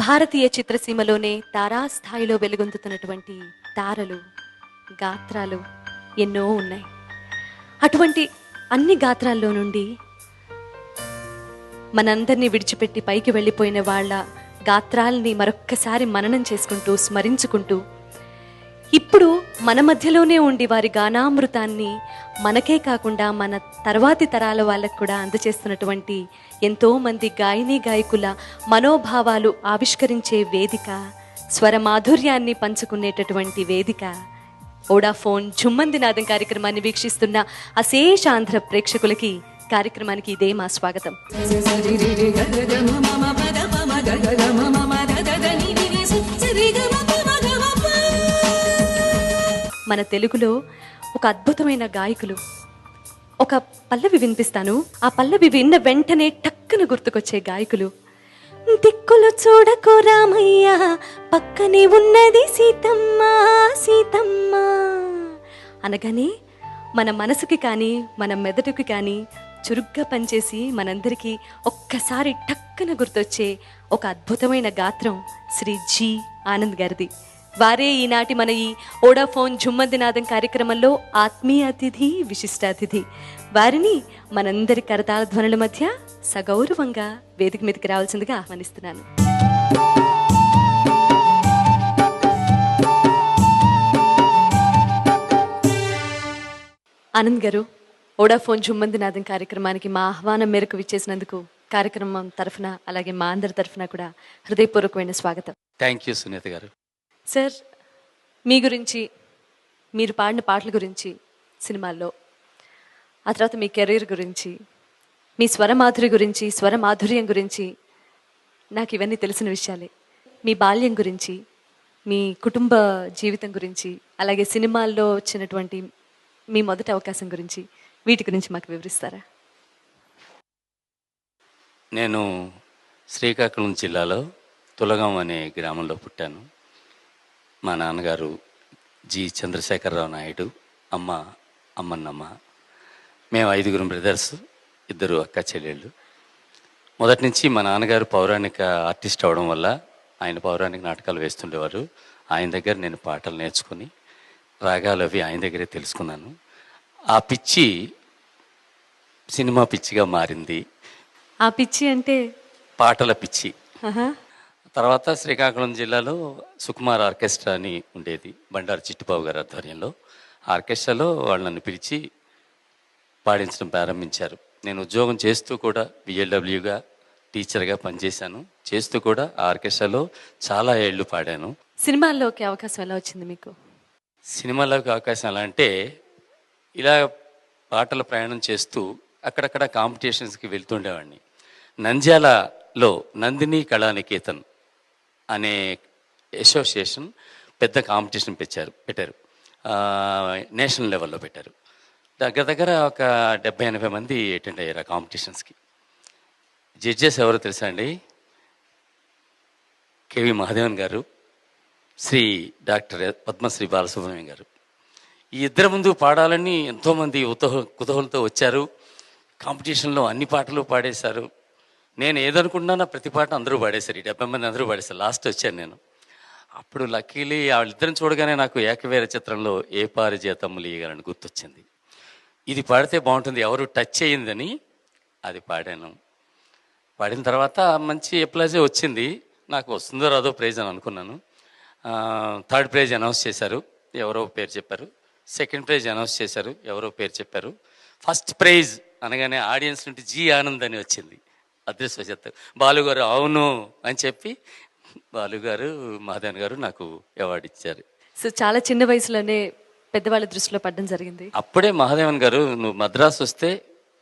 భారతీయ చిత్రసీమలోనే తారాస్థాయిలో వెలుగొందుతున్నటువంటి తారలు, గాత్రాలు ఎన్నో ఉన్నాయి. అటువంటి అన్ని గాత్రాల్లో నుండి మనందరినీ విడిచిపెట్టి పైకి వెళ్ళిపోయిన వాళ్ళ గాత్రాల్ని మరొక్కసారి మననం చేసుకుంటూ, స్మరించుకుంటూ, ఇప్పుడు మన మధ్యలోనే ఉండి వారి గానామృతాన్ని మనకే కాకుండా మన తర్వాతి తరాల వాళ్ళకు కూడా అందజేస్తున్నటువంటి ఎంతోమంది గాయని గాయకుల మనోభావాలు ఆవిష్కరించే వేదిక, స్వరమాధుర్యాన్ని పంచుకునేటటువంటి వేదిక వోడాఫోన్ జుమ్మందినాదం కార్యక్రమాన్ని వీక్షిస్తున్న అశేష ఆంధ్ర ప్రేక్షకులకి కార్యక్రమానికి ఇదే మా స్వాగతం. మన తెలుగులో ఒక అద్భుతమైన గాయకులు. ఒక పల్లవి వినిపిస్తాను. ఆ పల్లవి విన్న వెంటనే టక్కున గుర్తుకొచ్చే గాయకులు. దిక్కులు చూడకు రామయ్య, పక్కనే ఉన్నది సీతమ్మ సీతమ్మ అనగానే మన మనసుకి కానీ మన మెదడుకి కానీ చురుగ్గా పనిచేసి మనందరికీ ఒక్కసారి టక్కున గుర్తొచ్చే ఒక అద్భుతమైన గాత్రం శ్రీ జి ఆనంద్ గారిది. వారే ఈనాటి మన ఈ వోడాఫోన్ జుమ్మందినాదం కార్యక్రమంలో ఆత్మీయ అతిథి, విశిష్ట అతిథి. వారిని మనందరి కరతాళ ధ్వనుల మధ్య సగౌరవంగా వేదిక మీదకి రావాల్సిందిగా ఆహ్వానిస్తున్నాను. ఆనంద్ గారు, వోడాఫోన్ జుమ్మందినాదం కార్యక్రమానికి మా ఆహ్వానం మేరకు విచ్చేసినందుకు కార్యక్రమం తరఫున అలాగే మా అందరి తరఫున కూడా హృదయపూర్వకమైన స్వాగతం. థ్యాంక్ యూ సునీత గారు. సార్, మీ గురించి, మీరు పాడిన పాటల గురించి సినిమాల్లో, ఆ తర్వాత మీ కెరీర్ గురించి, మీ స్వరమాధురి గురించి, స్వరమాధుర్యం గురించి నాకు ఇవన్నీ తెలిసిన విషయాలే. మీ బాల్యం గురించి, మీ కుటుంబ జీవితం గురించి, అలాగే సినిమాల్లో వచ్చినటువంటి మీ మొదటి అవకాశం గురించి, వీటి గురించి మాకు వివరిస్తారా? నేను శ్రీకాకుళం జిల్లాలో తులగం అనే గ్రామంలో పుట్టాను. మా నాన్నగారు జి చంద్రశేఖరరావు నాయుడు, అమ్మ అమ్మన్నమ్మ. మేము 5 బ్రదర్స్, 2 అక్క చెల్లెళ్ళు. మొదటి నుంచి మా నాన్నగారు పౌరాణిక ఆర్టిస్ట్ అవడం వల్ల ఆయన పౌరాణిక నాటకాలు వేస్తుండేవారు. ఆయన దగ్గర నేను పాటలు నేర్చుకుని రాగాలు అవి ఆయన దగ్గరే తెలుసుకున్నాను. ఆ పిచ్చి సినిమా పిచ్చిగా మారింది. ఆ పిచ్చి అంటే పాటల పిచ్చి. తర్వాత శ్రీకాకుళం జిల్లాలో సుకుమార్ ఆర్కెస్ట్రా అని ఉండేది, బండారు చిట్టుబాబు గారి ఆధ్వర్యంలో. ఆర్కెస్ట్రాలో వాళ్ళు నన్ను పిలిచి పాడించడం ప్రారంభించారు. నేను ఉద్యోగం చేస్తూ కూడా బిఎల్డబ్ల్యూగా టీచర్గా పనిచేశాను. చేస్తూ కూడా ఆ ఆర్కెస్ట్రాలో చాలా ఏళ్ళు పాడాను. సినిమాల్లోకి అవకాశం ఎలా వచ్చింది మీకు? సినిమాలోకి అవకాశం ఎలా అంటే, ఇలా పాటల ప్రయాణం చేస్తూ అక్కడక్కడ కాంపిటీషన్స్కి వెళ్తుండేవాడిని. నంద్యాలలో నందిని కళానికేతన్ అనే అసోసియేషన్ పెద్ద కాంపిటీషన్ పెట్టారు. నేషనల్ లెవెల్లో పెట్టారు. దగ్గర ఒక 70-80 మంది అటెండ్ అయ్యారు ఆ కాంపిటీషన్స్కి. జడ్జెస్ ఎవరో తెలుసా అండి? కేవి మహాదేవన్ గారు, శ్రీ డాక్టర్ పద్మశ్రీ బాలసుబ్రహ్మణ్యం గారు. ఈ ఇద్దరి ముందు పాడాలని ఎంతోమంది కుతూహలంతో వచ్చారు. కాంపిటీషన్లో అన్ని పాటలు పాడేశారు. నేను ఏదనుకుంటున్నా ప్రతి పాట అందరూ పాడేశారు. 70 మంది అందరూ పాడేశారు. లాస్ట్ వచ్చాను నేను. అప్పుడు లక్కీలీ వాళ్ళిద్దరిని చూడగానే నాకు ఏకవీర చిత్రంలో ఏ పారిజాతములు ఇయ్యగలని గుర్తొచ్చింది. ఇది పాడితే బాగుంటుంది, ఎవరు టచ్ అయ్యిందని అది పాడాను. పాడిన తర్వాత మంచి అప్లైజే వచ్చింది. నాకు వస్తుందో రాదో ప్రైజ్ అని అనుకున్నాను. 3rd ప్రైజ్ అనౌన్స్ చేశారు, ఎవరో పేరు చెప్పారు. 2nd ప్రైజ్ అనౌన్స్ చేశారు, ఎవరో పేరు చెప్పారు. 1st ప్రైజ్ అనగానే ఆడియన్స్ నుండి జి ఆనంద్ అని వచ్చింది. అదృష్టవశాత్తు బాలుగారు అవును అని చెప్పి బాలుగారు, మహాదేవన్ గారు నాకు అవార్డు ఇచ్చారు. సో చాలా చిన్న వయసులోనే పెద్దవాళ్ళ దృష్టిలో పడడం జరిగింది. అప్పుడే మహాదేవన్ గారు, నువ్వు మద్రాసు వస్తే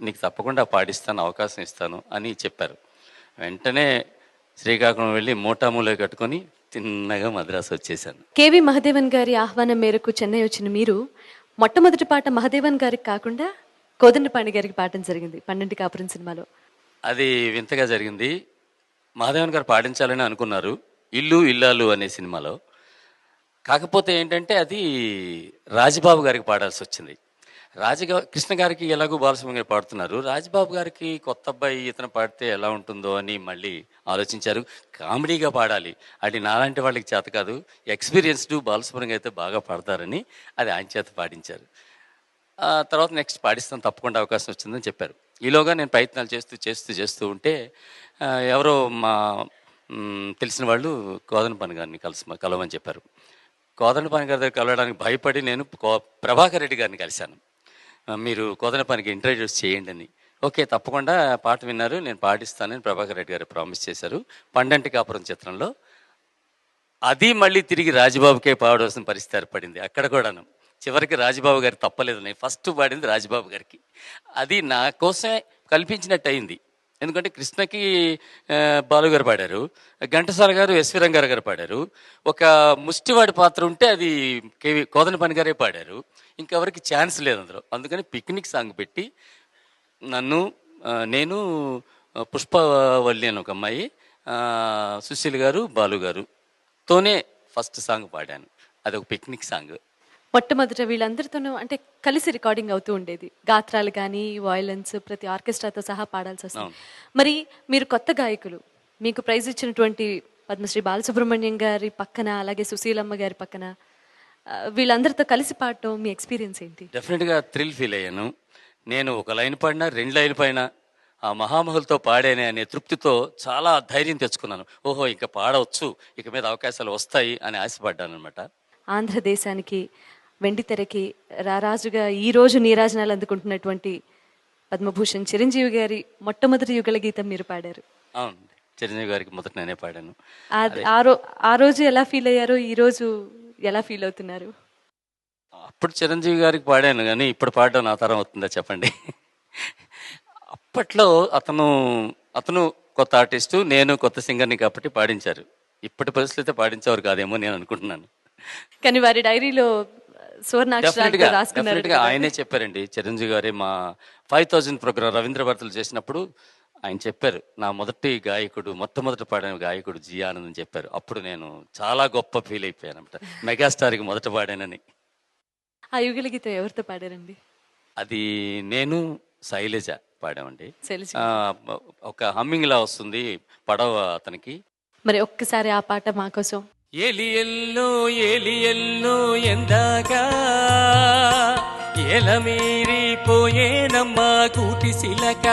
నీకు తప్పకుండా పాడిస్తాను, అవకాశం ఇస్తాను అని చెప్పారు. వెంటనే శ్రీకాకుళం వెళ్ళి మోటామూలో కట్టుకొని తిన్నగా మద్రాసు వచ్చేసాను. కేవి మహాదేవన్ గారి ఆహ్వానం మేరకు చెన్నై వచ్చిన మీరు మొట్టమొదటి పాట మహాదేవన్ గారికి కాకుండా కోదండపాణి గారికి పాడడం జరిగింది 12 కాపురం సినిమాలో. అది వింతగా జరిగింది. మహాదేవన్ గారు పాడించాలని అనుకున్నారు ఇల్లు ఇల్లాలు అనే సినిమాలో. కాకపోతే ఏంటంటే అది రాజబాబు గారికి పాడాల్సి వచ్చింది. కృష్ణ గారికి ఎలాగో బాలసుబ్రహ్మణ్యం గారు పాడుతున్నారు, రాజ్బాబు గారికి కొత్త అబ్బాయి ఇతను పాడితే ఎలా ఉంటుందో అని మళ్ళీ ఆలోచించారు. కామెడీగా పాడాలి, అది నాలాంటి వాళ్ళకి చేత కాదు, ఎక్స్పీరియన్స్డ్ బాలసుబ్రహ్మణ్యం అయితే బాగా పాడతారని అది ఆయన చేత పాడించారు. తర్వాత నెక్స్ట్ పాడిస్తాను తప్పకుండా అవకాశం వచ్చిందని చెప్పారు. ఈలోగా నేను ప్రయత్నాలు చేస్తూ ఉంటే ఎవరో మా తెలిసిన వాళ్ళు కోదండపాణి గారిని కలవమని చెప్పారు. కోదండపాణి గారి దగ్గర కలవడానికి భయపడి నేను ప్రభాకర్ రెడ్డి గారిని కలిశాను. మీరు కోదండపాణికి ఇంట్రడ్యూస్ చేయండి అని. ఓకే తప్పకుండా పాట విన్నారు, నేను పాటిస్తానని ప్రభాకర్ రెడ్డి గారు ప్రామిస్ చేశారు. పండంటి కాపురం చిత్రంలో అది మళ్ళీ తిరిగి రాజబాబుకే పాడవలసిన పరిస్థితి ఏర్పడింది. అక్కడ కూడాను చివరికి రాజబాబు గారు తప్పలేదు, నేను ఫస్ట్ పాడింది రాజబాబు గారికి. అది నా కోసమే కల్పించినట్టు అయింది. ఎందుకంటే కృష్ణకి బాలుగారు పాడారు, ఘంటసాల గారు ఎస్వి రంగారావు గారు పాడారు, ఒక ముష్టివాడి పాత్ర ఉంటే అది కోదండపాణి గారే పాడారు, ఇంకెవరికి ఛాన్స్ లేదు అందులో. అందుకని పిక్నిక్ సాంగ్ పెట్టి నేను పుష్పవల్లి అని ఒక అమ్మాయి, సుశీల్ గారు, బాలు గారుతోనే ఫస్ట్ సాంగ్ పాడాను. అది ఒక పిక్నిక్ సాంగ్. మొట్టమొదట వీళ్ళందరితోనూ అంటే కలిసి రికార్డింగ్ అవుతూ ఉండేది, గాత్రాలు కానీ వయలెన్స్ ప్రతి ఆర్కెస్ట్రాతో సహా పాడాల్సి వస్తుంది. మరి మీరు కొత్త గాయకులు, మీకు ప్రైజ్ ఇచ్చినటువంటి పద్మశ్రీ బాలసుబ్రహ్మణ్యం గారి పక్కన అలాగే సుశీలమ్మ గారి పక్కన వీళ్ళందరితో కలిసి పాడటం మీ ఎక్స్పీరియన్స్ ఏంటి? డెఫినెట్గా థ్రిల్ ఫీల్ అయ్యాను. నేను ఒక లైన్ పాడినా 2 లైన్లు పైన ఆ మహామహులతో పాడేనే అనే తృప్తితో చాలా ధైర్యం తెచ్చుకున్నాను. ఓహో ఇంకా పాడవచ్చు, ఇక మీద అవకాశాలు వస్తాయి అని ఆశపడ్డాను అనమాట. ఆంధ్రదేశానికి వెండితెరకి రారాజుగా ఈరోజు నీరాజనాలు అందుకుంటున్నటువంటి పద్మభూషణ్ చిరంజీవి గారి మొట్టమొదటి యుగళ గీతం మీరు పాడారు. అవును, చిరంజీవి గారికి మొదట నేనే పాడాను. ఆ రోజు ఎలా ఫీల్ అయ్యారో ఈ రోజు ఎలా ఫీల్ అవుతున్నారు? అప్పుడు చిరంజీవి గారికి పాడాను, కానీ ఇప్పుడు పాడడం నా తరం అవుతుందా చెప్పండి. అప్పట్లో అతను కొత్త ఆర్టిస్టు, నేను కొత్త సింగర్ని కాబట్టి పాడించారు. ఇప్పటి పరిస్థితి పాడించేవారు కాదేమో నేను అనుకుంటున్నాను. కానీ వారి డైరీలో డెఫినెట్గా ఆయనే చెప్పారండి. చిరంజీవి గారే మా 5000 ప్రోగ్రామ్ రవీంద్ర భారతులు చేసినప్పుడు ఆయన చెప్పారు, నా మొట్టమొదటి పాడిన గాయకుడు జి ఆనంద్ అని చెప్పారు. అప్పుడు నేను చాలా గొప్ప ఫీల్ అయిపోయాను అనమాట, మెగాస్టార్కి మొదట పాడానని. ఆ యుగళ గీతం ఎవరితో పాడారండి? అది నేను శైలజ పాడామండి. ఒక హమ్మింగ్ లా వస్తుంది పడవ అతనికి. మరి ఒక్కసారి ఆ పాట మా కోసం. ఎలియల్లో ఎందాక ఎలమీరిపోయేనమ్మా కూటిసిలక,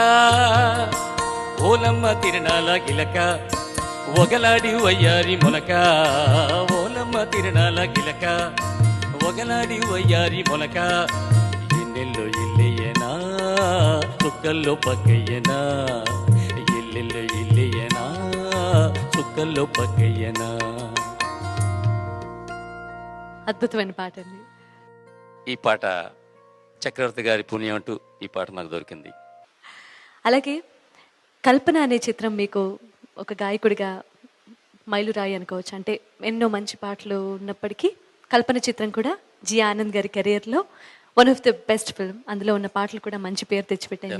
ఓలమ్మ తిరణాల గిలక ఒగలాడి వయ్యారి మొలక, ఓలమ్మ తిరణాల గిలక ఒగలాడి వయ్యారి మొలక, ఎన్నెల్లో ఇల్లయ్యనా చుక్కల్లో పక్కయ్యనా, ఎల్లెల్లో ఇల్లయ్యనా చుక్కల్లో పక్కయ్యనా. అద్భుతమైన పాట అండి. ఈ పాట చక్రవర్తి గారి పుణ్యం అంటూ ఈ పాట నాకు దొరికింది. అలాగే కల్పన అనే చిత్రం మీకు ఒక గాయకుడిగా మైలురాయి అనుకోవచ్చు. అంటే ఎన్నో మంచి పాటలు ఉన్నప్పటికీ కల్పన చిత్రం కూడా జి ఆనంద్ గారి కెరియర్లో one of the best film. అందులో ఉన్న పాటలు కూడా మంచి పేరు తెచ్చిపెట్టాయి.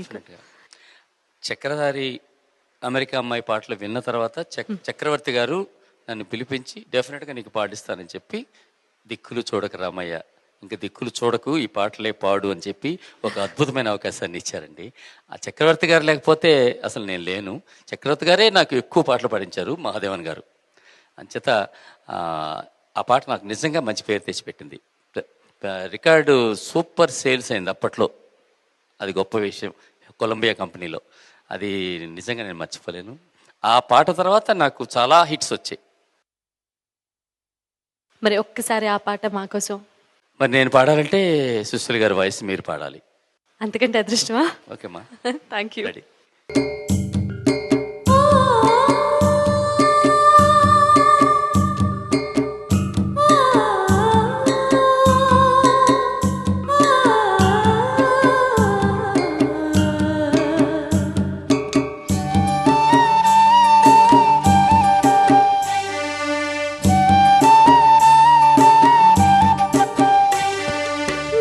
చక్రధారి అమెరికా అమ్మాయి పాటలు విన్న తర్వాత చక్రవర్తి గారు నన్ను పిలిపించి డెఫినెట్గా నీకు పాడిస్తానని చెప్పి, దిక్కులు చూడక రామయ్య, ఇంకా దిక్కులు చూడకు ఈ పాటలే పాడు అని చెప్పి ఒక అద్భుతమైన అవకాశాన్ని ఇచ్చారండి. ఆ చక్రవర్తి గారు లేకపోతే అసలు నేను లేను. చక్రవర్తి గారే నాకు ఎక్కువ పాటలు పాడించారు, మహాదేవన్ గారు. అంచేత ఆ పాట నాకు నిజంగా మంచి పేరు తెచ్చిపెట్టింది. రికార్డు సూపర్ సేల్స్ అయింది అప్పట్లో, అది గొప్ప విషయం. కొలంబియా కంపెనీలో అది నిజంగా నేను మర్చిపోలేను. ఆ పాట తర్వాత నాకు చాలా హిట్స్ వచ్చాయి. మరి ఒక్కసారి ఆ పాట మా కోసం. మరి నేను పాడాలంటే సుశీల్ గారి వాయిస్ మీరు పాడాలి. అంతకంటే అదృష్టమా? ఓకేమ్మా, థ్యాంక్ యూ. రెడీ.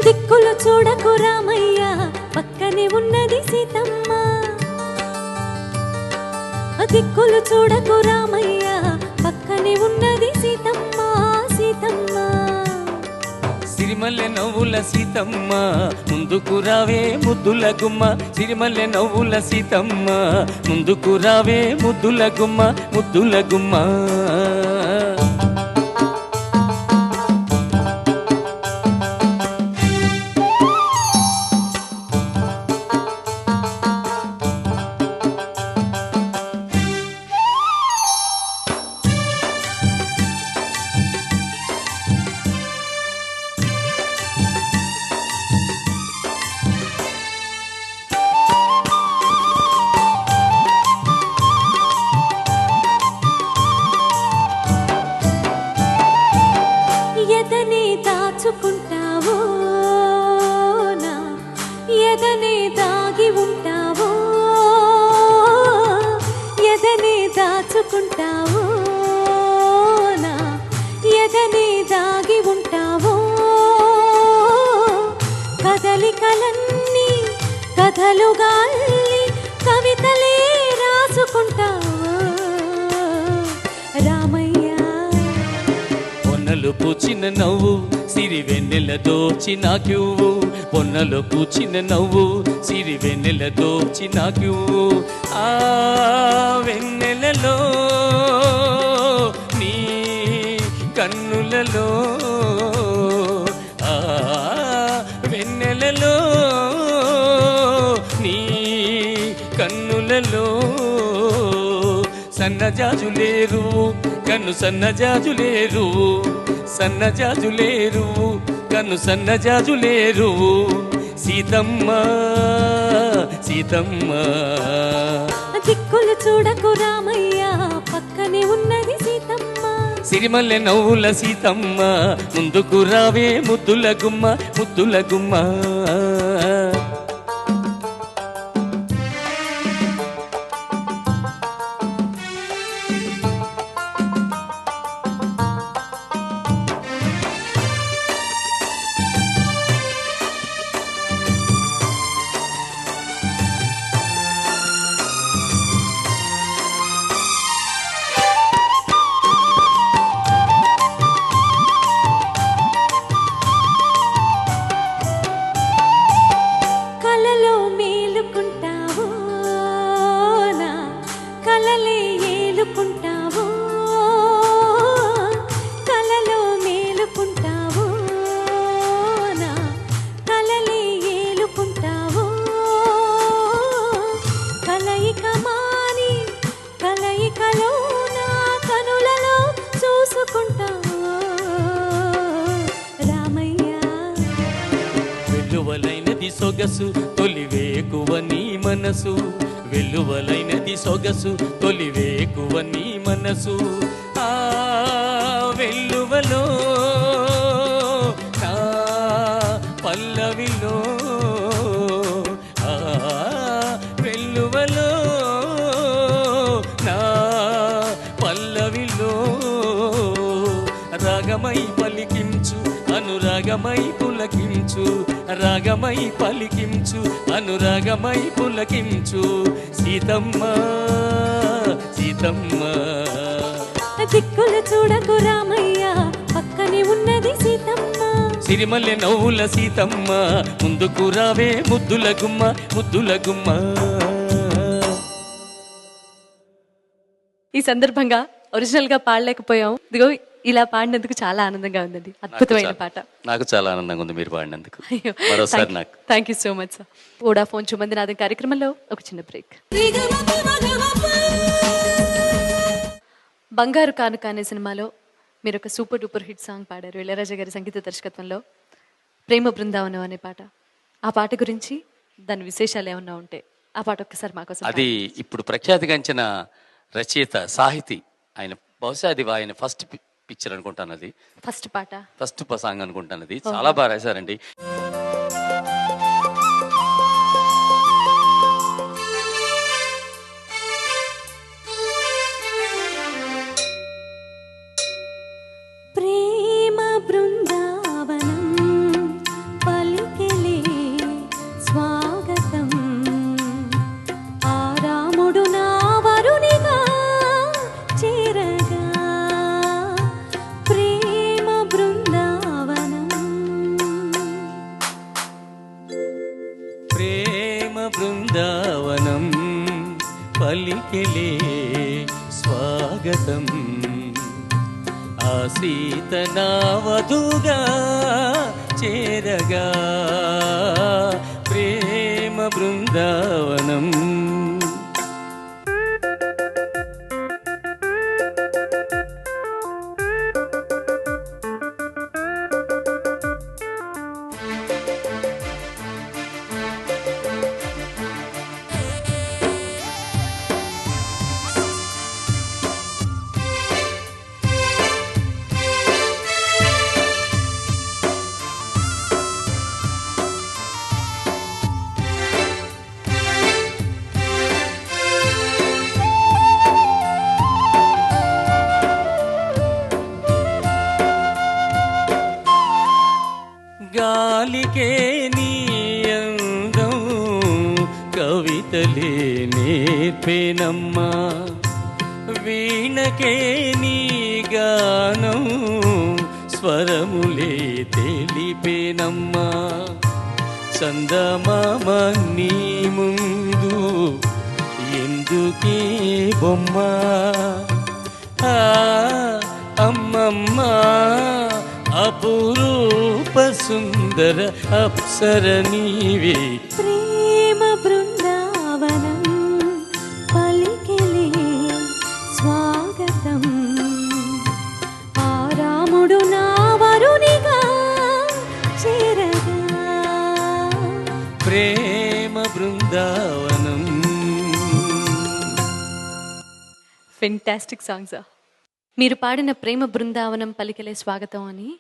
దిక్కులు చూడకు రామయ్య, పక్కనే ఉన్నది సీతమ్మ, నవ్వుల సీతమ్మ ముందుకు రావే ముద్దుల గుమ్మ సిరిమల్లె నవ్వుల సీతమ్మ ముందుకు రావే ముద్దుల గుమ్మ ముద్దుల గుమ్మ దాచుకుంటావో నా ఎదనే దాగి ఉంటావో ఎదనే దాచుకుంటావో నా ఎదనే దాగి ఉంటావో కదలికలన్నీ కథలుగా అల్లి కవితలే రాసుకుంటావో రామయ్య పొన్నలు పూచిన నవ్వు సిరి వెన్నెల దోచి నాకివ్వు పొన్నలు పూచిన నవ్వు సిరి వెన్నెల దోచి నాకివ్వు ఆ వెన్నెలలో నీ కన్నులలో ఆ వెన్నెలలో నీ కన్నులలో సన్నజాజులేరు కన్ను సన్నజాజులేరు సన్నజాజులేరు కన్ను సన్నజాజులేరు సీతమ్మ సీతమ్మ దిక్కులు చూడకు రామయ్య పక్కనే ఉన్నది సీతమ్మ సిరిమల్లె నవ్వుల సీతమ్మ ముందుకు రావే ముద్దుల గుమ్మ ముద్దుల గుమ్మ వెల్లువలైనది సొగసు తొలివేకువ నీ మనసు వెల్లువలైనది సొగసు తొలివేకువ నీ మనసు ఆ వెల్లువలో నా పల్లవిలో ఆ వెల్లువలో నా పల్లవిలో రాగమై పలికించు అనురాగమై పులకించు రాగమై పలికించు అనురాగమై పులకించు సీతమ్మ సీతమ్మ దిక్కులు చూడకు రామయ్య పక్కనే ఉన్నది సీతమ్మ సిరిమల్లె నవ్వుల సీతమ్మ ముందుకు రావే ముద్దుల గుమ్మ ముద్దుల గుమ్మ ఈ సందర్భంగా ఒరిజినల్ గా పాడలేకపోయాం ఇదిగో ఇలా పాడినందుకు చాలా ఆనందంగా ఉందండి అద్భుతమైన పాట నాకు చాలా ఆనందంగా ఉంది మీరు పాడినందుకు మరోసారి నాకు thank you so much sir Vodafone చుమందినాథం కార్యక్రమంలో ఒక చిన్న బ్రేక్ బంగారు కానుక అనే సినిమాలో మీరు ఒక సూపర్ డూపర్ హిట్ సాంగ్ పాడారు ఇళయరాజా గారి సంగీత దర్శకత్వంలో ప్రేమ బృందావనం అనే పాట ఆ పాట గురించి దాని విశేషాలు ఏమన్నా ఉంటే ఆ పాట ఒక్కసారి మాకోసం అది ఇప్పుడు ప్రఖ్యాతిగాంచిన రచయిత సాహితీ ఆయన బహుశా అది ఆయన ఫస్ట్ పిక్చర్ అనుకుంటాను అది ఫస్ట్ పాట ఫస్ట్ సాంగ్ అనుకుంటాను అది చాలా బాగా రాశారండి ప్రేమ బృందావనం పలికెలే స్వాగతం ఆ రాముడు నా వరునిగా చేరగా ప్రేమ బృందావనం ఆ సీత నా వధుగా చేరగా ప్రేమ బృందావనం. గాలికే నీ అందం కవితలే నేర్పేనమ్మా, వీణకే నీ గానం స్వరములే తెలిపేనమ్మా. చందమామ నీ ముందు ఎందుకే బొమ్మ, ఆ అమ్మమ్మ అపురూప సుందర అప్సర నీవే. ప్రేమ బృందావనం పలికెలే స్వాగతం, ఆ రాముడు నా వరునిగా చేరగా ప్రేమ బృందావనం. Fantastic songs. మీరు పాడిన ప్రేమ బృందావనం పలికెలే స్వాగతం అని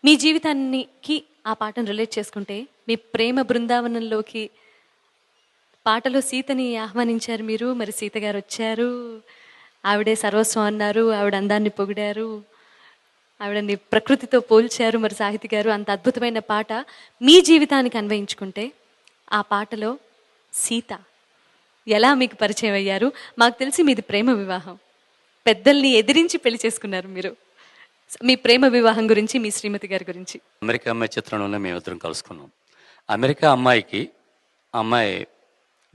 మీ జీవితానికి ఆ పాటను రిలేట్ చేసుకుంటే, మీ ప్రేమ బృందావనంలోకి పాటలో సీతని ఆహ్వానించారు మీరు. మరి సీత గారు వచ్చారు, ఆవిడే సర్వస్వం అన్నారు, ఆవిడ అందాన్ని పొగిడారు, ఆవిడని ప్రకృతితో పోల్చారు. మరి సాహితి గారు అంత అద్భుతమైన పాట మీ జీవితానికి అన్వయించుకుంటే, ఆ పాటలో సీత ఎలా మీకు పరిచయం అయ్యారు? మాకు తెలిసి మీది ప్రేమ వివాహం, పెద్దల్ని ఎదిరించి పెళ్లి చేసుకున్నారు మీరు. మీ ప్రేమ వివాహం గురించి, మీ శ్రీమతి గారి గురించి. అమెరికా అమ్మాయి చిత్రంలోనే మేమిద్దరం కలుసుకున్నాం. అమెరికా అమ్మాయికి అమ్మాయి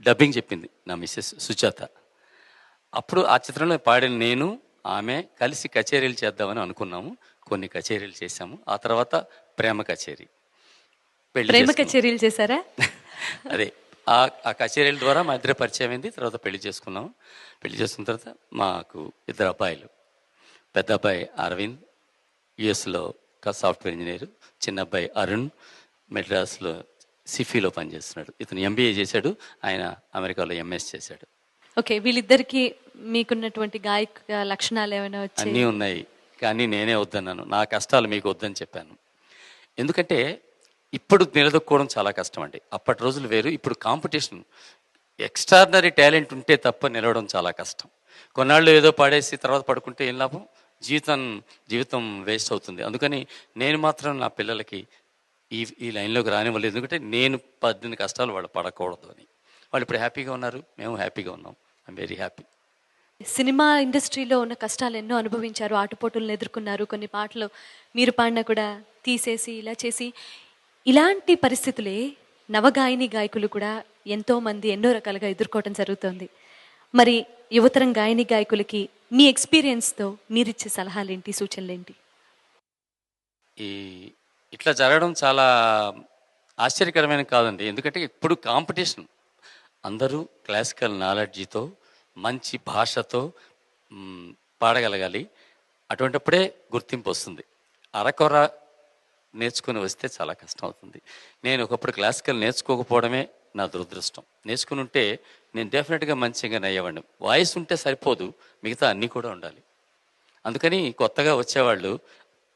డబ్బింగ్ చెప్పింది, నా మిస్సెస్ సుజాత. అప్పుడు ఆ చిత్రంలో పాడిన నేను ఆమె కలిసి కచేరీలు చేద్దామని అనుకున్నాము. కొన్ని కచేరీలు చేశాము. ఆ తర్వాత ప్రేమ కచేరీ, ప్రేమ కచేరీలు చేశారా? అదే ఆ కచేరీల ద్వారా మా ఇద్దరే పరిచయం అయింది. తర్వాత పెళ్లి చేసుకున్నాము. పెళ్లి చేసుకున్న తర్వాత మాకు ఇద్దరు అబ్బాయిలు. పెద్ద అబ్బాయి అరవింద్ యుఎస్లో సాఫ్ట్వేర్ ఇంజనీర్, చిన్న అబ్బాయి అరుణ్ మెడ్రాస్లో సిఫీలో పనిచేస్తున్నాడు. ఇతను ఎంబీఏ చేశాడు, ఆయన అమెరికాలో ఎంఎస్ చేశాడు. ఓకే, వీళ్ళిద్దరికి మీకున్నటువంటి గాయక లక్షణాలు ఏమైనా వచ్చాయి? అన్నీ ఉన్నాయి, కానీ నేనే వద్దన్నాను. నా కష్టాలు మీకు వద్దని చెప్పాను. ఎందుకంటే ఇప్పుడు నిలదొక్కుకోవడం చాలా కష్టం అండి. అప్పటి రోజులు వేరు, ఇప్పుడు కాంపిటీషన్. ఎక్స్ట్రాడినరీ టాలెంట్ ఉంటే తప్ప నిలవడం చాలా కష్టం. కొన్నాళ్ళు ఏదో పాడేసి తర్వాత పడుకుంటే ఏం లాభం? జీవితం వేస్ట్ అవుతుంది. అందుకని నేను మాత్రం నా పిల్లలకి ఈ లైన్లోకి రానివ్వలేదు. ఎందుకంటే నేను 18 కష్టాలు వాళ్ళు పడకూడదు అని. వాళ్ళు ఇప్పుడు హ్యాపీగా ఉన్నారు, మేము హ్యాపీగా ఉన్నాం. I'm very happy. సినిమా ఇండస్ట్రీలో ఉన్న కష్టాలు ఎన్నో అనుభవించారు, ఆటుపోటులను ఎదుర్కొన్నారు. కొన్ని పాటలు మీరు పాడినా కూడా తీసేసి ఇలా చేసి, ఇలాంటి పరిస్థితులే నవగాయని గాయకులు కూడా ఎంతోమంది ఎన్నో రకాలుగా ఎదుర్కోవటం జరుగుతుంది. మరి యువతరం గాయని గాయకులకి మీ ఎక్స్పీరియన్స్తో మీరిచ్చే సలహాలేంటి, సూచనలేంటి? ఇట్లా జరగడం చాలా ఆశ్చర్యకరమైన కాదండి. ఎందుకంటే ఇప్పుడు కాంపిటీషన్, అందరూ క్లాసికల్ నాలెడ్జితో మంచి భాషతో పాడగలగాలి. అటువంటిప్పుడే గుర్తింపు వస్తుంది. అరకొర నేర్చుకుని వస్తే చాలా కష్టం అవుతుంది. నేను ఒకప్పుడు క్లాసికల్ నేర్చుకోకపోవడమే నా దురదృష్టం. నేర్చుకుని ఉంటే నేను డెఫినెట్గా మంచిగా అయ్యేవాడిని. వాయిస్ ఉంటే సరిపోదు, మిగతా అన్నీ కూడా ఉండాలి. అందుకని కొత్తగా వచ్చేవాళ్ళు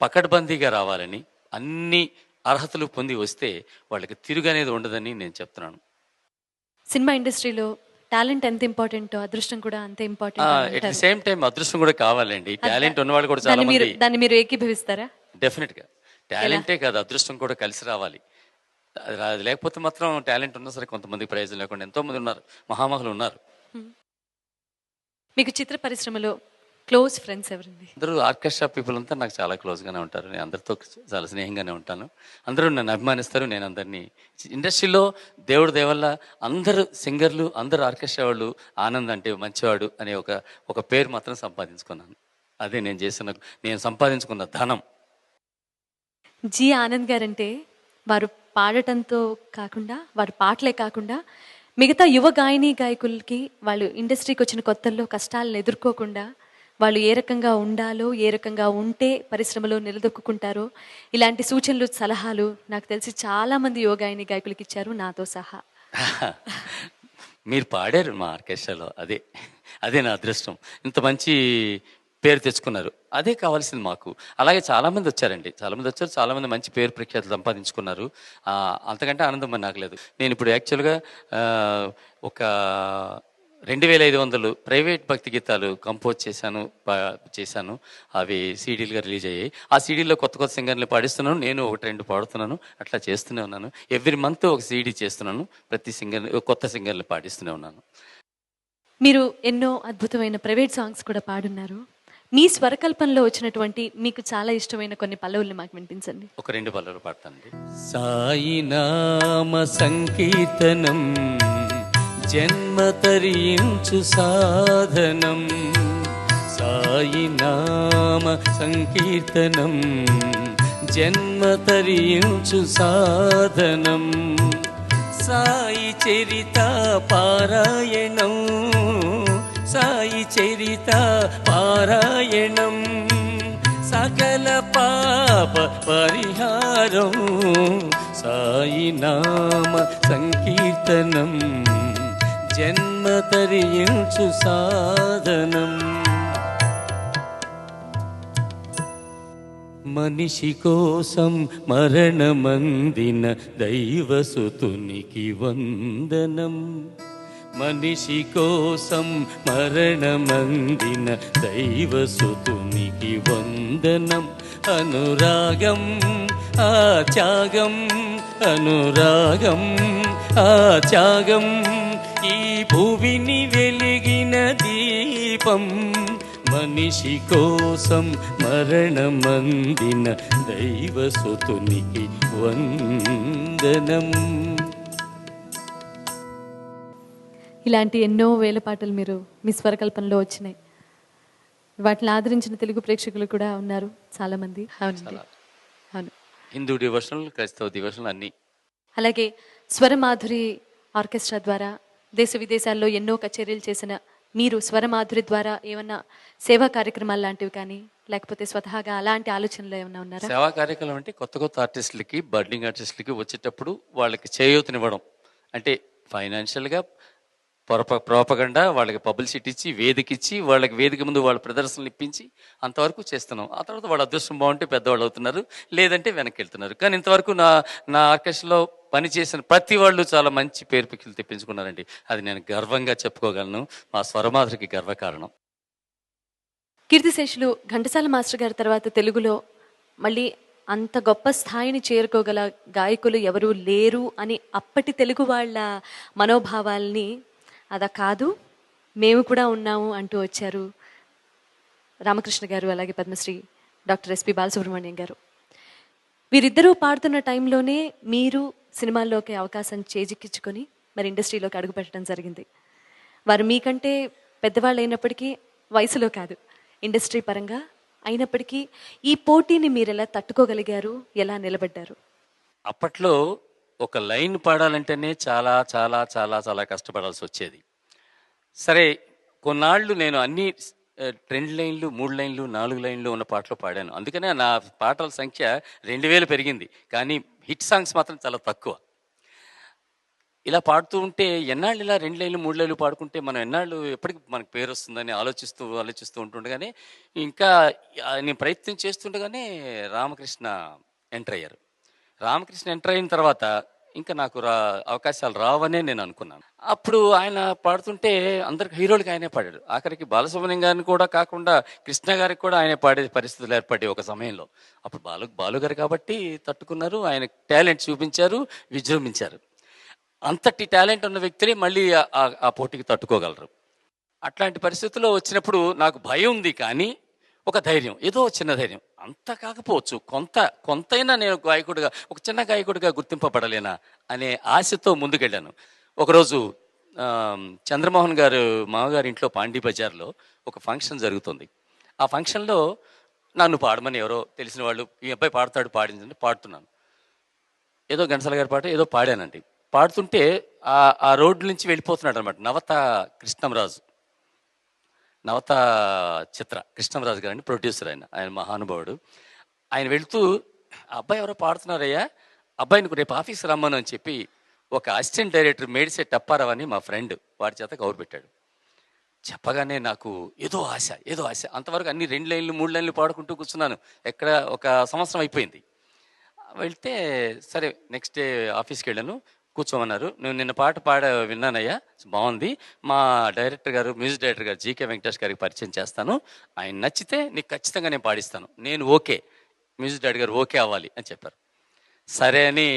పకడ్బందీగా రావాలని, అన్ని అర్హతలు పొంది వస్తే వాళ్ళకి తిరుగు అనేది ఉండదని నేను చెప్తున్నాను. సినిమా ఇండస్ట్రీలో టాలెంట్ ఎంత ఇంపార్టెంటో అదృష్టం కూడా అంతే important. At the same time అదృష్టం కూడా కావాలండి. టాలెంట్ ఉన్నవాళ్ళు కూడా చాలా మంది. దాన్ని మీరు ఏకీభవిస్తారా? డెఫినెట్గా టాలెంటే కాదు, అదృష్టం కూడా కలిసి రావాలి. అది లేకపోతే మాత్రం టాలెంట్ ఉన్నా సరే కొంతమందికి ప్రయోజనం లేకుండా ఎంతోమంది ఉన్నారు, మహామహులు ఉన్నారు. మీకు చిత్ర పరిశ్రమలో క్లోజ్ ఫ్రెండ్స్ ఎవరండి? అందరూ ఆర్కెస్ట్రా పీపుల్ అంతా నాకు చాలా క్లోజ్గానే ఉంటారు. నేను అందరితో చాలా స్నేహంగానే ఉంటాను. అందరూ నన్ను అభిమానిస్తారు. నేను అందరినీ, ఇండస్ట్రీలో దేవుడి దేవల్ల అందరూ సింగర్లు, అందరూ ఆర్కెస్ట్రా వాళ్ళు ఆనంద్ అంటే మంచివాడు అనే ఒక పేరు మాత్రం సంపాదించుకున్నాను. అదే నేను సంపాదించుకున్న ధనం. జి ఆనంద్ గారంటే వారు పాడటంతో కాకుండా, వారి పాటలే కాకుండా మిగతా యువ గాయని గాయకులకి వాళ్ళు ఇండస్ట్రీకి వచ్చిన కొత్తల్లో కష్టాలను ఎదుర్కోకుండా వాళ్ళు ఏ రకంగా ఉండాలో, ఏ రకంగా ఉంటే పరిశ్రమలో నిలదొక్కుంటారో ఇలాంటి సూచనలు, సలహాలు నాకు తెలిసి చాలామంది యువ గాయని గాయకులకి ఇచ్చారు, నాతో సహా. మీరు పాడారు మా ఆర్కెస్ట్రాలో. అదే అదే నా అదృష్టం. ఇంత మంచి పేరు తెచ్చుకున్నారు. అదే కావాల్సింది మాకు. అలాగే చాలామంది వచ్చారండి. చాలామంది వచ్చారు. చాలామంది మంచి పేరు ప్రఖ్యాతులు సంపాదించుకున్నారు. అంతకంటే ఆనందం మరి నాకు లేదు. నేను ఇప్పుడు యాక్చువల్గా ఒక 2500 ప్రైవేట్ భక్తి గీతాలు కంపోజ్ చేశాను. అవి సీడీలుగా రిలీజ్ అయ్యాయి. ఆ సీడీల్లో కొత్త కొత్త సింగర్లు పాడిస్తున్నాను. నేను 1-2 పాడుతున్నాను. అట్లా చేస్తూనే ఉన్నాను. ఎవ్రీ మంత్ ఒక సీడీ చేస్తున్నాను. ప్రతి కొత్త సింగర్లు పాడిస్తూనే ఉన్నాను. మీరు ఎన్నో అద్భుతమైన ప్రైవేట్ సాంగ్స్ కూడా పాడున్నారు. మీ స్వరకల్పనలో వచ్చినటువంటి మీకు చాలా ఇష్టమైన కొన్ని పల్లవుల్ని మాకు వినిపించండి. ఒక 2 పల్లవులు పాడతానండి. సాయి నామ సంకీర్తనం జన్మ తరించు సాధనం. సాయి నామ సంకీర్తనం జన్మ తరించు సాధనం. సాయి చరిత పారాయణం. సాయి చరిత పారాయణం. సకల పాప పరిహారం. సాయి నామ సంకీర్తనం జన్మ తరించు సాధనం. మనిషి కోసం మరణమందిన దైవసుతునికి వందనం. మనిషి కోసం మరణమందిన దైవసుతునికి వందనం. అనురాగం ఆ త్యాగం. అనురాగం ఆ త్యాగం. ఈ భూమిని వెలిగిన దీపం. మనిషి కోసం మరణమందిన దైవసుతునికి వందనం. ఇలాంటి ఎన్నో వేల పాటలు మీరు మీ స్వరకల్పనలో వచ్చినాయి. వాటిని ఆదరించిన తెలుగు ప్రేక్షకులు కూడా ఉన్నారు చాలామంది. అవునండి, అవును. హిందూ డివోషనల్, క్రైస్తవ డివోషనల్ అన్నీ. అలాగే స్వరమాధురి ఆర్కెస్ట్రా ద్వారా దేశ విదేశాల్లో ఎన్నో కచేరీలు చేసిన మీరు స్వరమాధురి ద్వారా ఏమన్నా సేవా కార్యక్రమాలు లాంటివి కానీ, లేకపోతే స్వతహాగా అలాంటి ఆలోచనలు ఏమన్నా ఉన్నారా? సేవా కార్యక్రమం అంటే కొత్త కొత్త ఆర్టిస్టులకి, బర్డింగ్ ఆర్టిస్టులకి వచ్చేటప్పుడు వాళ్ళకి చేయూతనివ్వడం. అంటే ఫైనాన్షియల్గా ప్రోపగండా, వాళ్ళకి పబ్లిసిటీ ఇచ్చి, వేదిక ఇచ్చి, వాళ్ళకి వేదిక ముందు వాళ్ళ ప్రదర్శనలు ఇప్పించి అంతవరకు చేస్తున్నాం. ఆ తర్వాత వాళ్ళ అదృష్టం బాగుంటే పెద్దవాళ్ళు అవుతున్నారు, లేదంటే వెనక్కి వెళ్తున్నారు. కానీ ఇంతవరకు నా ఆర్కెస్ట్రాలో పనిచేసిన ప్రతి వాళ్ళు చాలా మంచి పేరు పిక్కులు తెప్పించుకున్నారండి. అది నేను గర్వంగా చెప్పుకోగలను. మా స్వరమాధురికి గర్వకారణం. కీర్తిశేషులు ఘంటసాల మాస్టర్ గారి తర్వాత తెలుగులో మళ్ళీ అంత గొప్ప స్థాయిని చేరుకోగల గాయకులు ఎవరూ లేరు అని అప్పటి తెలుగు వాళ్ళ మనోభావాల్ని అదా కాదు, మేము కూడా ఉన్నాము అంటూ వచ్చారు రామకృష్ణ గారు, అలాగే పద్మశ్రీ డాక్టర్ ఎస్పి బాలసుబ్రహ్మణ్యం గారు. వీరిద్దరూ పాడుతున్న టైంలోనే మీరు సినిమాల్లోకి అవకాశం చేజిక్కించుకొని మరి ఇండస్ట్రీలోకి అడుగుపెట్టడం జరిగింది. వారు మీకంటే పెద్దవాళ్ళు అయినప్పటికీ, వయసులో కాదు ఇండస్ట్రీ పరంగా అయినప్పటికీ, ఈ పోటీని మీరు ఎలా తట్టుకోగలిగారు, ఎలా నిలబడ్డారు? అప్పట్లో ఒక లైన్ పాడాలంటేనే చాలా చాలా చాలా చాలా కష్టపడాల్సి వచ్చేది. సరే, కొన్నాళ్ళు నేను అన్ని 2 లైన్లు, 3 లైన్లు, 4 లైన్లు ఉన్న పాటలు పాడాను. అందుకనే నా పాటల సంఖ్య 2000 పెరిగింది. కానీ హిట్ సాంగ్స్ మాత్రం చాలా తక్కువ. ఇలా పాడుతూ ఉంటే ఎన్నాళ్ళు ఇలా 2 లైన్లు, 3 లైన్లు పాడుకుంటే మనం ఎన్నాళ్ళు ఎప్పటికి మనకు పేరు వస్తుందని ఆలోచిస్తూ ఉంటుండగానే, ఇంకా నేను ప్రయత్నం చేస్తుండగానే రామకృష్ణ ఎంటర్ అయ్యారు. రామకృష్ణ ఎంటర్ అయిన తర్వాత ఇంకా నాకు అవకాశాలు రావనే నేను అనుకున్నాను. అప్పుడు ఆయన పాడుతుంటే అందరికి హీరోలకి ఆయనే పాడాడు. ఆఖరికి బాలసుబ్రహ్మణ్యం గారిని కూడా కాకుండా కృష్ణ గారికి కూడా ఆయన పాడే పరిస్థితులు ఏర్పడి ఒక సమయంలో. అప్పుడు బాలుగారు కాబట్టి తట్టుకున్నారు. ఆయన టాలెంట్ చూపించారు, విజృంభించారు. అంతటి టాలెంట్ ఉన్న వ్యక్తులే మళ్ళీ ఆ పోటీకి తట్టుకోగలరు. అట్లాంటి పరిస్థితుల్లో వచ్చినప్పుడు నాకు భయం ఉంది, కానీ ఒక ధైర్యం, ఏదో చిన్న ధైర్యం. అంత కాకపోవచ్చు, కొంతైనా నేను గాయకుడిగా, ఒక చిన్న గాయకుడిగా గుర్తింపబడలేనా అనే ఆశతో ముందుకెళ్ళాను. ఒకరోజు చంద్రమోహన్ గారు మామగారి ఇంట్లో పాండీ బజార్లో ఒక ఫంక్షన్ జరుగుతుంది. ఆ ఆ ఫంక్షన్లో నన్ను పాడమని ఎవరో తెలిసిన వాళ్ళు, ఈ అబ్బాయి పాడతాడు పాడించండి, పాడుతున్నాను. ఏదో ఘంటసాల గారి పాట ఏదో పాడానండి. పాడుతుంటే ఆ రోడ్డు నుంచి వెళ్ళిపోతున్నాడు అనమాట నవత కృష్ణంరాజు, నవత చిత్ర కృష్ణంరాజు గారండి, ప్రొడ్యూసర్. ఆయన మహానుభావుడు. ఆయన వెళుతూ, ఆ అబ్బాయి ఎవరో పాడుతున్నారయ్యా, అబ్బాయిని రేపు ఆఫీస్కి రమ్మను అని చెప్పి ఒక అసిస్టెంట్ డైరెక్టర్ మేడిశెట్టి అప్పారావు అని మా ఫ్రెండ్, వాడి చేత కౌరు పెట్టాడు. చెప్పగానే నాకు ఏదో ఆశ. అంతవరకు అన్ని 2 లైన్లు 3 లైన్లు పాడుకుంటూ కూర్చున్నాను. ఎక్కడ ఒక సంవత్సరం అయిపోయింది. వెళ్తే సరే నెక్స్ట్ డే ఆఫీస్కి వెళ్ళాను. కూర్చోమన్నారు. నేను నిన్న పాట విన్నానయ్యా, బాగుంది. మా డైరెక్టర్ గారు, మ్యూజిక్ డైరెక్టర్ గారు జీకే వెంకటేష్ గారికి పరిచయం చేస్తాను. ఆయన నచ్చితే నీకు ఖచ్చితంగా నేను పాడిస్తాను. నేను ఓకే, మ్యూజిక్ డైరెక్టర్ గారు ఓకే అవ్వాలి అని చెప్పారు. సరే అని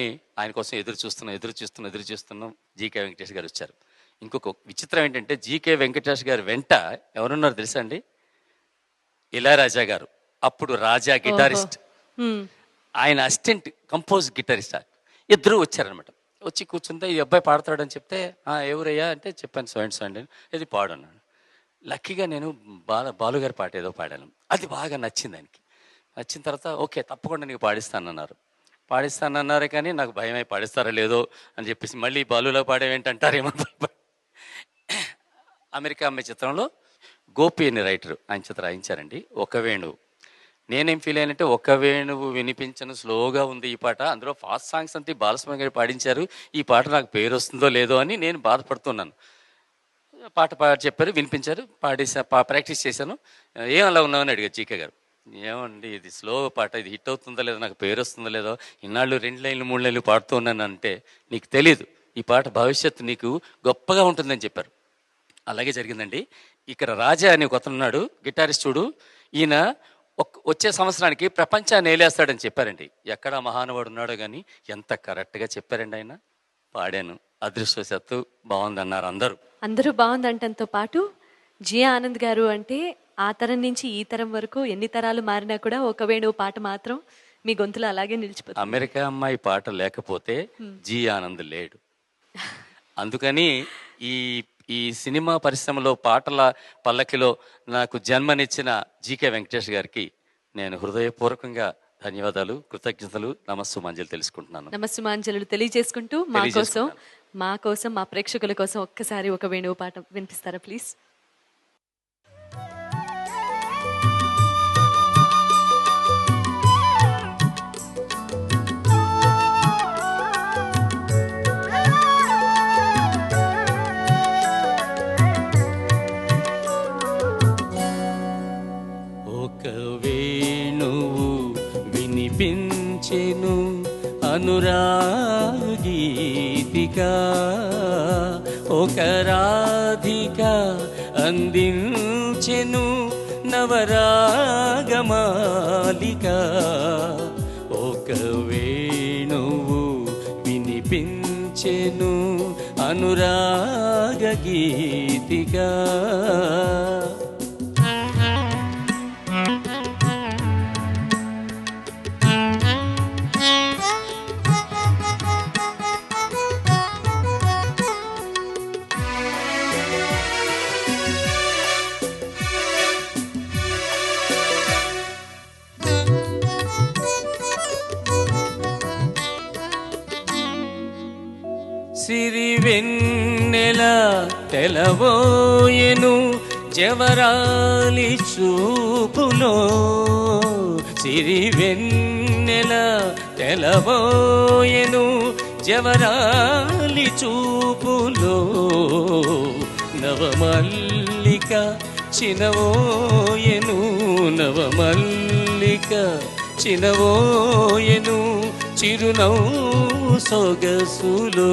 ఆయన కోసం ఎదురు చూస్తున్నాం. జీకే వెంకటేష్ గారు వచ్చారు. ఇంకొక విచిత్రం ఏంటంటే, జీకే వెంకటేష్ గారు వెంట ఎవరున్నారు తెలుసా అండి? ఇళయరాజా గారు, అప్పుడు రాజా గిటారిస్ట్, ఆయన అసిస్టెంట్ కంపోజ్ గిటారిస్ట్, ఇద్దరు వచ్చారనమాట. వచ్చి కూర్చుంటే ఈ అబ్బాయి పాడతాడని చెప్తే, ఎవరయ్యా అంటే చెప్పాను, సో అండి, ఇది పాడు అన్నాడు. లక్కీగా నేను బాలుగారి పాట ఏదో పాడాను. అది బాగా నచ్చింది ఆయనకి. నచ్చిన తర్వాత ఓకే తప్పకుండా నీకు పాడిస్తానన్నారే, కానీ నాకు భయమై పాడిస్తారో లేదో అని చెప్పేసి మళ్ళీ బాలులో పాడేవేంటంటారేమో. అమెరికా అమ్మాయి చిత్రంలో గోపి అని రైటర్, ఆయన చిత్రం రాయించారండి. ఒక వేణువు. నేనేం ఫీల్ అయినంటే, ఒక వేణువు వినిపించను స్లోగా ఉంది ఈ పాట, అందులో ఫాస్ట్ సాంగ్స్ అంతా బాలసుబ్రహ్మణ్యం గారు పాడించారు, ఈ పాట నాకు పేరు వస్తుందో లేదో అని నేను బాధపడుతున్నాను. పాట చెప్పారు, వినిపించారు, ప్రాక్టీస్ చేశాను. ఏం అలా ఉన్నామని అడిగారు జీకే గారు. ఏమండి ఇది స్లో పాట, ఇది హిట్ అవుతుందో లేదో, నాకు పేరు వస్తుందో లేదో, ఇన్నాళ్ళు 2 లైన్లు 3 లైన్లు పాడుతూ ఉన్నాను అంటే, నీకు తెలీదు, ఈ పాట భవిష్యత్తు నీకు గొప్పగా ఉంటుందని చెప్పారు. అలాగే జరిగిందండి. ఇక్కడ రాజా అని ఒక అతను ఉన్నాడు, గిటారిస్టుడు. ఈయన వచ్చే సంవత్సరానికి ప్రపంచాన్ని ఏలేస్తాడని చెప్పారండి. ఎక్కడ మహానుభావుడు ఉన్నాడో కానీ ఎంత కరెక్ట్గా చెప్పారండి ఆయన. పాడాను, అదృష్టవశాత్తు బాగుందన్నారు అందరూ బాగుందంటంతో పాటు జి ఆనంద్ గారు అంటే ఆ తరం నుంచి ఈ తరం వరకు ఎన్ని తరాలు మారినా కూడా ఒక వేణువు పాట మాత్రం మీ గొంతులో అలాగే నిలిచిపోతుంది. అమెరికా అమ్మాయి పాట లేకపోతే జి ఆనంద్ లేడు. అందుకని ఈ సినిమా పరిశ్రమలో పాటల పల్లకిలో నాకు జన్మనిచ్చిన జీకే వెంకటేష్ గారికి నేను హృదయపూర్వకంగా ధన్యవాదాలు, కృతజ్ఞతలు, నమస్సుమాంజలు తెలుసుకుంటున్నాను. నమస్సుమాంజలు తెలియజేసుకుంటూ మా కోసం మా ప్రేక్షకుల కోసం ఒక్కసారి ఒక వేణువు పాట వినిపిస్తారా ప్లీజ్? వినిపించెను అనురాగీతిక, ఒక రాధిక అందించెను నవరాగమాలిక. ఒక వేణువు వినిపించెను అనురాగ గీతిక. సిరివెన్నెల తెలవోయెను జవరాలి చూపులో, సిరివెన్నెల తెలవోయెను జవరాలి చూపులో, నవమల్లిక చినవోయెను నవమల్లిక చినవోయెను చిరునవ్వు సొగసులో.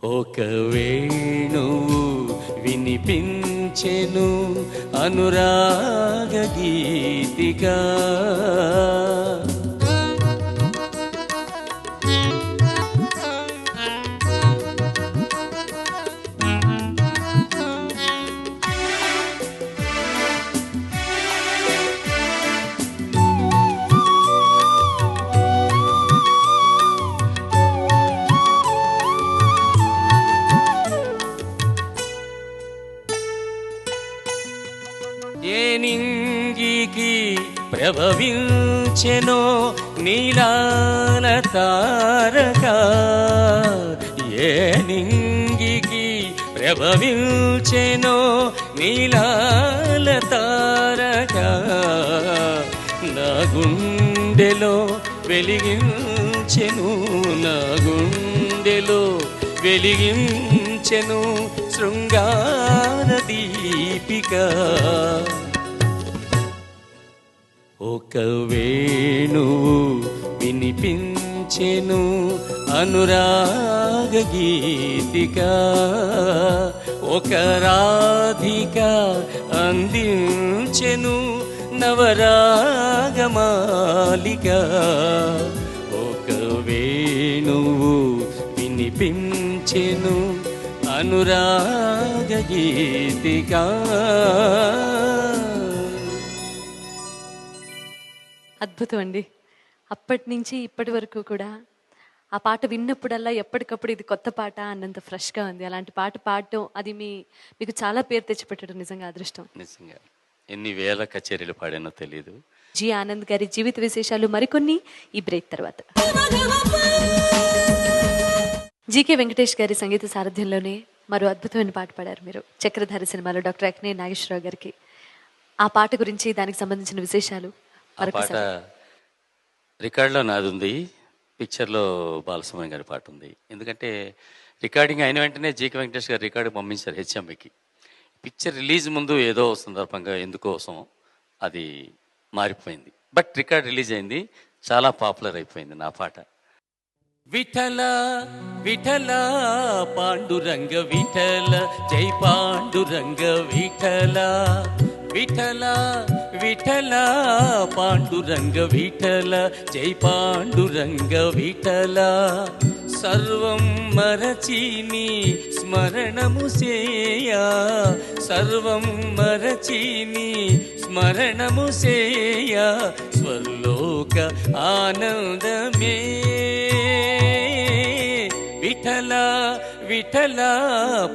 ఒక వేణువు వినిపించెను అనురాగ గీతిక. నింగికి ప్రభవించెనో నీలాల తారక, ఏ నింగికి ప్రభవించెనో నీలాల తారక, నా గుండెలో వెలిగించెను, నా గుండెలో వెలిగించెను శృంగార దీపిక. ఒక వేణువు వినిపించెను అనురాగ గీతిక, ఒక రాధిక అందించెను నవరాగమాలిక. ఒక వేణువు వినిపించెను అనురాగ గీతిక. అద్భుతం అండి. అప్పటి నుంచి ఇప్పటి వరకు కూడా ఆ పాట విన్నప్పుడల్లా ఎప్పటికప్పుడు ఇది కొత్త పాట అన్నంత ఫ్రెష్గా ఉంది. అలాంటి పాట పాడటం అది మీకు చాలా పేరు తెచ్చిపెట్టడం నిజంగా అదృష్టం. నిజంగా ఎన్ని వేల కచేరీలు పాడానో తెలియదు. జి ఆనంద్ గారి జీవిత విశేషాలు మరికొన్ని ఈ బ్రేక్ తర్వాత. జీకే వెంకటేష్ గారి సంగీత సారథ్యంలోనే మరో అద్భుతమైన పాట పాడారు మీరు చక్రధారి సినిమాలో డాక్టర్ అక్కినేని నాగేశ్వరరావు గారికి. ఆ పాట గురించి దానికి సంబంధించిన విశేషాలు ఆ పాట రికార్డులో నాది ఉంది, పిక్చర్లో బాలసుబ్రహ్మణ్యం గారి పాట ఉంది. ఎందుకంటే రికార్డింగ్ అయిన వెంటనే జీకే వెంకటేష్ గారు రికార్డు పంపించారు హెచ్ఎంఐకి. పిక్చర్ రిలీజ్ ముందు ఏదో సందర్భంగా ఎందుకోసం అది మారిపోయింది. బట్ రికార్డ్ రిలీజ్ అయింది, చాలా పాపులర్ అయిపోయింది నా పాట. విఠల విఠల పాండురంగ విఠల జై పాండురంగ విఠల, విఠల విఠల పాండురంగ విఠల జై పాండురంగ విఠల. సర్వం మరచిని స్మరణము సేయా, సర్వం మరచిని స్మరణము సేయా, స్వర్లోక ఆనందమే. విఠల విఠల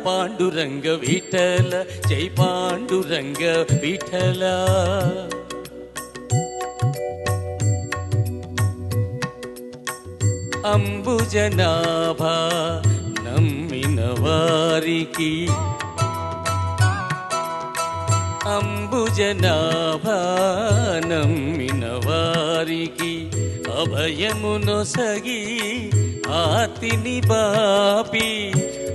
పాండురంగ విఠల జై పాండురంగ విఠల. అంబుజనాభా నమ్మిన వారికి, అంబుజనాభా నమ్మిన వారికి అభయమునొసగి ఆతిని బాపి,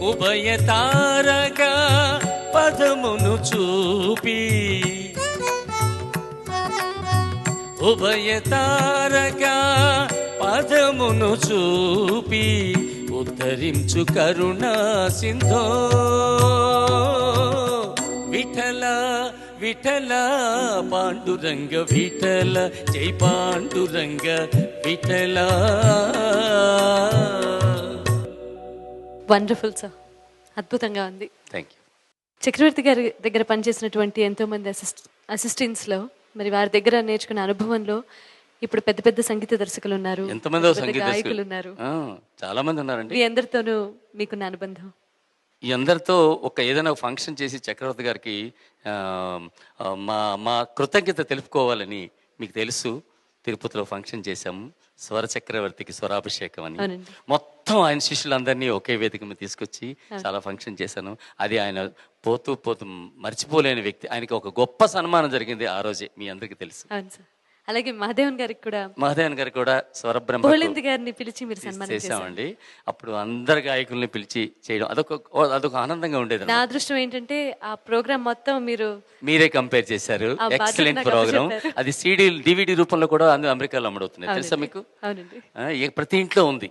ఉభయ తారక పదమును చూపి, ఉభయ తారక పదమును చూపి ఉద్ధరించు కరుణా సింధో. విఠల విఠల పాండురంగ విఠల జై పాండురంగ విఠల. వండర్ఫుల్ సార్, అద్భుతంగా ఉంది. Thank you. చక్రవర్తి గారి దగ్గర పనిచేసినటువంటి ఎంతోమంది అసిస్టెంట్స్లో మరి వారి దగ్గర నేర్చుకున్న అనుభవంలో ఇప్పుడు పెద్ద పెద్ద సంగీత దర్శకులు ఉన్నారు, ఎంతమంది గాయకులు ఉన్నారు, చాలా మంది ఉన్నారండి. మీ అందరితోనూ మీకున్న అనుబంధం? ఈ అందరితో ఏదైనా ఫంక్షన్ చేసి చక్రవర్తి గారికి మా కృతజ్ఞత తెలుపుకోవాలని. మీకు తెలుసు, తిరుపతిలో ఫంక్షన్ చేశాము, స్వర చక్రవర్తికి స్వరాభిషేకం అని. మొత్తం ఆయన శిష్యులందరినీ ఒకే వేదిక మీద తీసుకొచ్చి చాలా ఫంక్షన్ చేశాను. అది ఆయన పోతూ పోతూ మర్చిపోలేని వ్యక్తి. ఆయనకి ఒక గొప్ప సన్మానం జరిగింది ఆ రోజే, మీ అందరికీ తెలుసు. అలాగే మహాదేవన్ గారికి కూడా స్వరబ్రహ్మ గారిని పిలిచి మీరు సన్మానం చేశామండి. అప్పుడు అందరు గాయకుల్ని పిలిచి చేయడం అదొక ఆనందంగా ఉండేది. నా అదృష్టం ఏంటంటే ఆ ప్రోగ్రామ్ మొత్తం మీరే కంపేర్ చేశారు. Excellent programme. అది CD DVD రూపంలో కూడా అమెరికాలో అమ్ముడవుతున్నాయి, తెలుసా మీకు? ప్రతి ఇంట్లో ఉంది.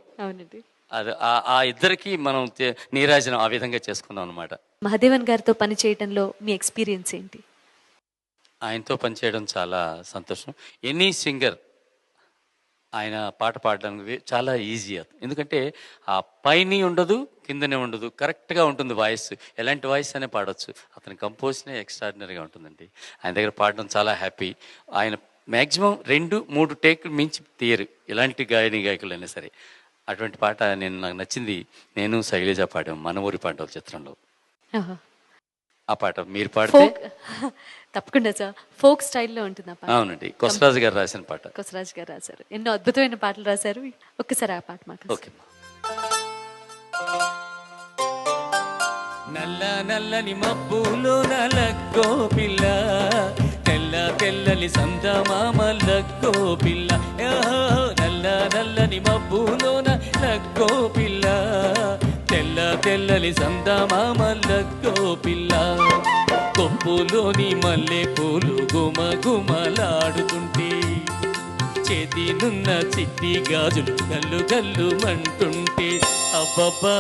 అది ఆ ఇద్దరికి మనం నీరాజనం ఆ విధంగా చేసుకున్నాం అనమాట. మహాదేవన్ గారితో పని చేయడంలో మీ ఎక్స్పీరియన్స్ ఏంటి? ఆయనతో పనిచేయడం చాలా సంతోషం. ఎనీ సింగర్ ఆయన పాట పాడడానికి చాలా ఈజీ. ఎందుకంటే ఆ పైన ఉండదు, కిందనే ఉండదు, కరెక్ట్గా ఉంటుంది వాయిస్. ఎలాంటి వాయిస్ అనే పాడవచ్చు. అతని కంపోజ్నే ఎక్స్ట్రాడినరీగా ఉంటుందండి. ఆయన దగ్గర పాడడం చాలా హ్యాపీ. ఆయన మ్యాక్సిమం 2-3 టేకులు మించి తీయరు, ఎలాంటి గాయకులైనా సరే. అటువంటి పాట నాకు నచ్చింది. నేను శైలజ పాడాం మన ఊరి పాట చిత్రంలో. ఆ పాట మీరు పాడితే తప్పకుండా సార్. ఫోక్ స్టైల్లో ఉంటుంది ఆ పాట. అవునండి, కొసరాజు గారు రాసిన పాట. కొసరాజ్ గారు రాశారు. ఎన్నో అద్భుతమైన పాటలు రాశారు. ఒక్కసారి ఆ పాట మాకు. ఓకే. నల్ల నల్లని మబ్బులో నలక్కో పిల్ల, తెల్ల తెల్లని సందమామ లక్కో పిల్ల. నల్ల నల్లని మబ్బులో నలక్కో పిల్ల, తెల్ల తెల్లని సందమామ లక్కో పిల్ల. కొప్పులోని మల్లె పూలు గుమ గుమలాడుతుంటే, చేతినున్న చిట్టి గాజులు గల్లు గల్లు మంటుంటే, అబ్బబ్బా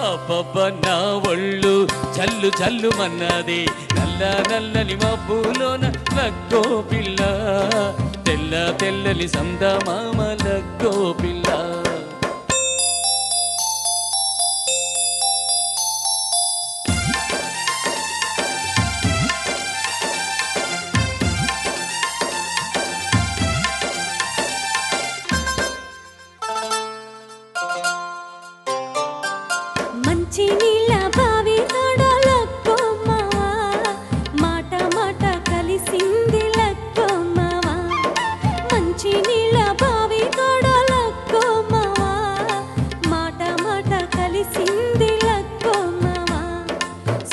అబ్బబ్బ నా ఒళ్ళు చల్లు చల్లు మన్నది. నల్ల నల్లని మబ్బులోన లక్కో పిల్ల, తెల్ల తెల్లని సందమామ లక్కో పిల్ల. మంచి నీళ్ళ బావి తోడలక్కో మావా, మాట మాట కలిసింది లక్కో మావా. మంచి నీళ్ళ బావి తోడలక్కో మావా, మాట మాట కలిసింది లక్కో మావా.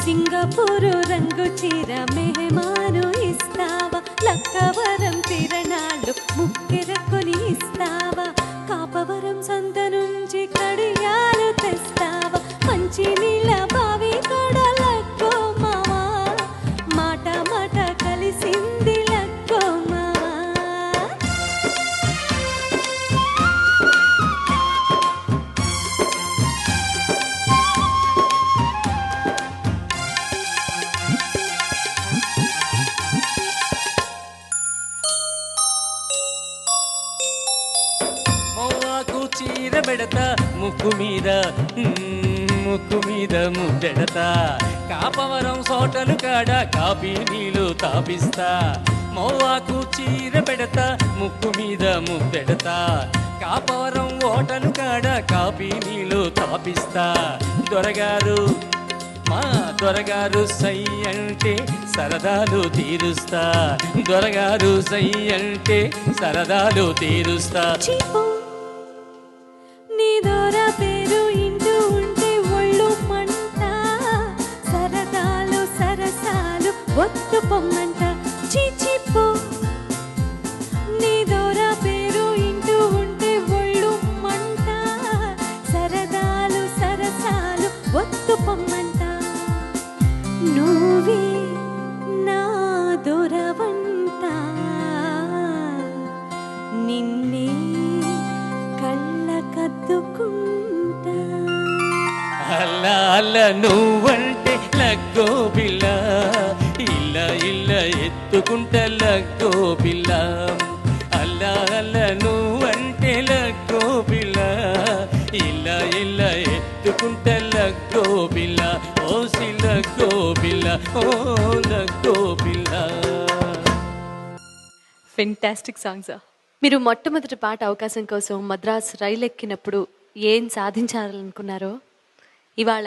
సింగపూరు రంగు చీర మెహమాను ఇస్తావా, లక్కవరం తిరణాలు ముక్కెరకొని ఇస్తావా. కాపవరం సంత నుంచి కడియాలు తెస్తావా. మంచి నీళ్ళ బావి తోడలక్కో మావా, మాట మాట కలిసింది లక్కో మావా. మోవాకు చీర పెడతా ముక్కు మీద, ముక్కు మీద ముద్దెడతా. కాపవరం సోటలు కాడ కాపీ నీళ్ళు తాపిస్తా. మోవాకు చీర పెడతా ముక్కు మీద ముద్దెడతా. కాపవరం ఓటలు కాడ కాపీ నీళ్ళు తాపిస్తా. దొరగారు మా దొరగారు సై అంటే సరదాలు తీరుస్తా. దొరగారు సై అంటే సరదాలు తీరుస్తా. నీ దొర పేరు ఇంటూ ఉంటే ఒళ్ళు మంట, సరదాలు సరసాలు ఒత్తు పొమ్మంట. చీచిపో నీ దొర పేరు ఇంటూ ఉంటే ఒళ్ళు మంట, సరదాలు సరసాలు ఒత్తు పొమ్మంట. నువ్వే నా దొరవంట, నిన్నే కళ్ళ కద్దుకుంటా. అల్లా అల్ల నువ్వంటే లక్కో పిల్ల, ఇల్ల ఇల్ల ఎత్తుకుంట లక్కో పిల్ల. అల్లా అల్ల నువ్వంటే లక్కో పిల్ల, ఇల్ల ఇల్ల ఎత్తుకుంట లక్కో పిల్ల. ఓసి లక్కో పిల్ల, ఓ లక్కో పిల్ల. Fantastic songs. మీరు మొట్టమొదటి పాట అవకాశం కోసం మద్రాస్ రైలు ఎక్కినప్పుడు ఏం సాధించాలనుకున్నారో, ఇవాళ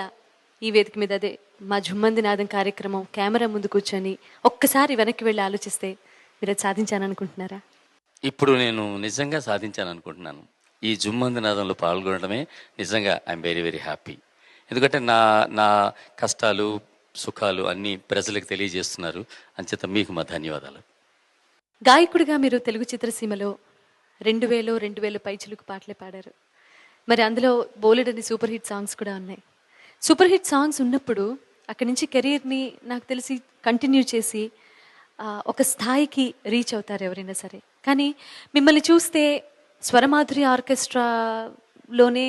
ఈ వేదిక మీద అదే మా జుమ్మంది నాదం కార్యక్రమం కెమెరా ముందు కూర్చొని ఒక్కసారి వెనక్కి వెళ్ళి ఆలోచిస్తే మీరు అది సాధించాలనుకుంటున్నారా? ఇప్పుడు నేను నిజంగా సాధించాను అనుకుంటున్నాను. ఈ జుమ్మంది నాదంలో పాల్గొనడమే నిజంగా ఐఎమ్ వెరీ వెరీ హ్యాపీ. ఎందుకంటే నా నా కష్టాలు సుఖాలు అన్నీ ప్రజలకు తెలియజేస్తున్నారు. అంచేత మీకు మా ధన్యవాదాలు. గాయకుడిగా మీరు తెలుగు చిత్రసీమలో 2000 పైచిలుకు పాటలే పాడారు. మరి అందులో బోలెడని సూపర్ హిట్ సాంగ్స్ కూడా ఉన్నాయి. సూపర్ హిట్ సాంగ్స్ ఉన్నప్పుడు అక్కడి నుంచి కెరీర్ని నాకు తెలిసి కంటిన్యూ చేసి ఒక స్థాయికి రీచ్ అవుతారు ఎవరైనా సరే. కానీ మిమ్మల్ని చూస్తే స్వరమాధురి ఆర్కెస్ట్రాలోనే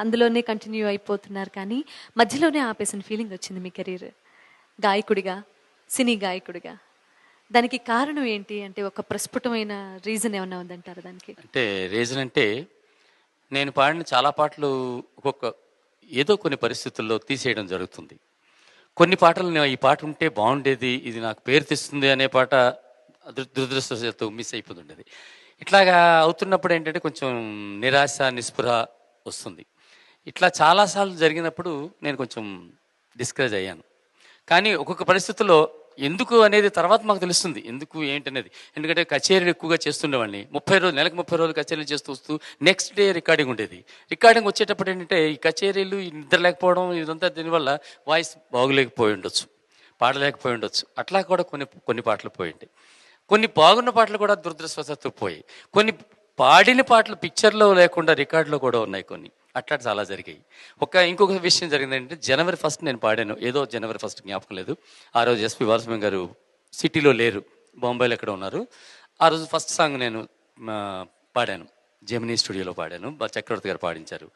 అందులోనే కంటిన్యూ అయిపోతున్నారు, కానీ మధ్యలోనే ఆపేసిన ఫీలింగ్ వచ్చింది మీ కెరీర్ గాయకుడిగా, సినీ గాయకుడిగా. దానికి కారణం ఏంటి అంటే ఒక ప్రస్ఫుటమైన రీజన్ ఏమన్నా ఉందంటారా దానికి? అంటే రీజన్ అంటే నేను పాడిన చాలా పాటలు ఏదో కొన్ని పరిస్థితుల్లో తీసేయడం జరుగుతుంది. కొన్ని పాటలు ఈ పాట ఉంటే బాగుండేది, ఇది నాకు పేరు తెస్తుంది అనే పాట దురదృష్టవశాత్తు మిస్ అయిపోతుండేది. ఇట్లాగా అవుతున్నప్పుడు ఏంటంటే కొంచెం నిరాశ నిస్పృహ వస్తుంది. ఇట్లా చాలాసార్లు జరిగినప్పుడు నేను కొంచెం డిస్కరేజ్ అయ్యాను. కానీ ఒక్కొక్క పరిస్థితుల్లో ఎందుకు అనేది తర్వాత మాకు తెలుస్తుంది ఎందుకు ఏంటనేది. ఎందుకంటే కచేరీలు ఎక్కువగా చేస్తుండేవాడిని. 30 రోజులు, నెలకు 30 రోజులు కచేరీలు చేస్తూ వస్తూ నెక్స్ట్ డే రికార్డింగ్ ఉండేది. రికార్డింగ్ వచ్చేటప్పుడు ఏంటంటే ఈ కచేరీలు, ఈ నిద్ర లేకపోవడం ఇదంతా దీనివల్ల వాయిస్ బాగులేకపోయి ఉండొచ్చు, పాడలేకపోయి ఉండొచ్చు. అట్లా కూడా కొన్ని కొన్ని పాటలు పోయింది. కొన్ని బాగున్న పాటలు కూడా దురదృష్టవశాత్తు పోయాయి. కొన్ని పాడిన పాటలు పిక్చర్లో లేకుండా రికార్డులో కూడా ఉన్నాయి కొన్ని. అట్లా చాలా జరిగాయి. ఇంకొక విషయం జరిగిందంటే జనవరి 1 నేను పాడాను. ఏదో జనవరి 1 జ్ఞాపకం లేదు. ఆ రోజు ఎస్పి బాలసుబ్రహ్మణ్యం గారు సిటీలో లేరు, బాంబేలో ఎక్కడ ఉన్నారు. ఆ రోజు ఫస్ట్ సాంగ్ నేను పాడాను, జెమినీ స్టూడియోలో పాడాను. చక్రవర్తి గారు పాడించారు.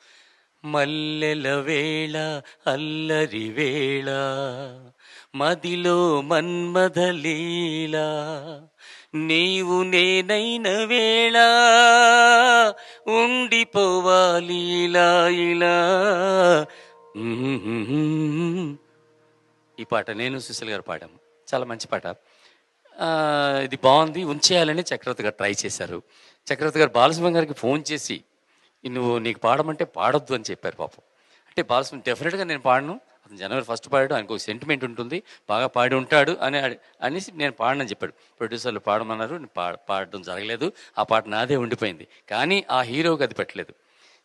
మల్లెల వేళ అల్లరి వేళ మదిలో మన్మథలీల నీవు నేనైన వేళ ఉండిపోవాలి ఇలా ఇలా. ఈ పాట నేను సుశీల్ గారు పాడాము. చాలా మంచి పాట. ఇది బాగుంది, ఉంచేయాలని చక్రవర్తి గారు ట్రై చేశారు. చక్రవర్తి గారు బాలసుబ్రహ్మణ్యం గారికి ఫోన్ చేసి నీకు పాడమంటే పాడొద్దు అని చెప్పారు పాపం. అంటే బాలసుబ్రహ్మణ్యం డెఫినెట్గా నేను పాడను, అతను జనవరి 1 పాడాడు, ఆయనకు ఒక సెంటిమెంట్ ఉంటుంది, బాగా పాడి ఉంటాడు అనేసి నేను పాడనని చెప్పాడు. ప్రొడ్యూసర్లు పాడమన్నారు, పాడడం జరగలేదు. ఆ పాట నాదే ఉండిపోయింది. కానీ ఆ హీరోకి అది పెట్టలేదు,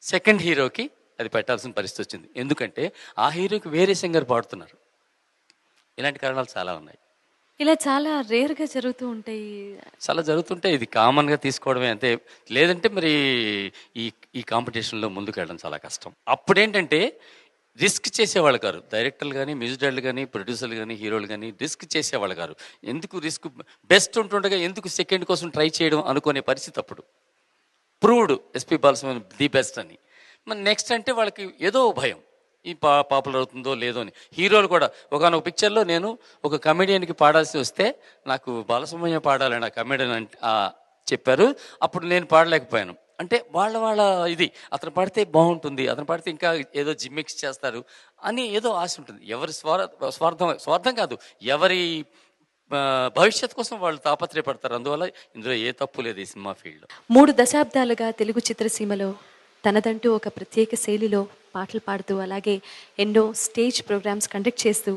సెకండ్ హీరోకి అది పెట్టాల్సిన పరిస్థితి వచ్చింది. ఎందుకంటే ఆ హీరోకి వేరే సింగర్ పాడుతున్నారు. ఇలాంటి కారణాలు చాలా ఉన్నాయి. ఇలా చాలా రేర్గా జరుగుతూ ఉంటాయి. చాలా జరుగుతుంటాయి. ఇది కామన్గా తీసుకోవడమే అంతే. లేదంటే మరి ఈ కాంపిటీషన్లో ముందుకు వెళ్ళడం చాలా కష్టం. అప్పుడేంటంటే రిస్క్ చేసేవాళ్ళు కాదు. డైరెక్టర్లు కానీ, మ్యూజిక్ డైరెక్టర్లు కానీ, ప్రొడ్యూసర్లు కానీ, హీరోలు కానీ రిస్క్ చేసేవాళ్ళు కాదు. ఎందుకు రిస్క్, బెస్ట్ ఉంటుండగా ఎందుకు సెకండ్ కోసం ట్రై చేయడం అనుకునే పరిస్థితి అప్పుడు. Proved SP Balasubrahmanyam the best అని. మరి నెక్స్ట్ అంటే వాళ్ళకి ఏదో భయం, ఈ పాపులర్ అవుతుందో లేదో అని. హీరోలు కూడా ఒకనొక పిక్చర్లో నేను ఒక కమెడియన్కి పాడాల్సి వస్తే నాకు బాలసుబ్రహ్మణ్యం పాడాలని ఆ కమెడియన్ అంటే చెప్పారు. అప్పుడు నేను పాడలేకపోయాను. అంటే వాళ్ళ ఇది అతను పాడితే బాగుంటుంది, అతను పాడితే ఇంకా ఏదో జిమ్మిక్స్ చేస్తారు అని ఏదో ఆశ ఉంటుంది. ఎవరి స్వార్థం కాదు, ఎవరి భవిష్యత్ కోసం వాళ్ళు తాపత్రయపడతారు. అందువల్ల ఇందులో ఏ తప్పు లేదు ఈ సినిమా ఫీల్డ్లో. 3 దశాబ్దాలుగా తెలుగు చిత్రసీమలో తనదంటూ ఒక ప్రత్యేక శైలిలో పాటలు పాడుతూ, అలాగే ఎన్నో స్టేజ్ ప్రోగ్రామ్స్ కండక్ట్ చేస్తూ,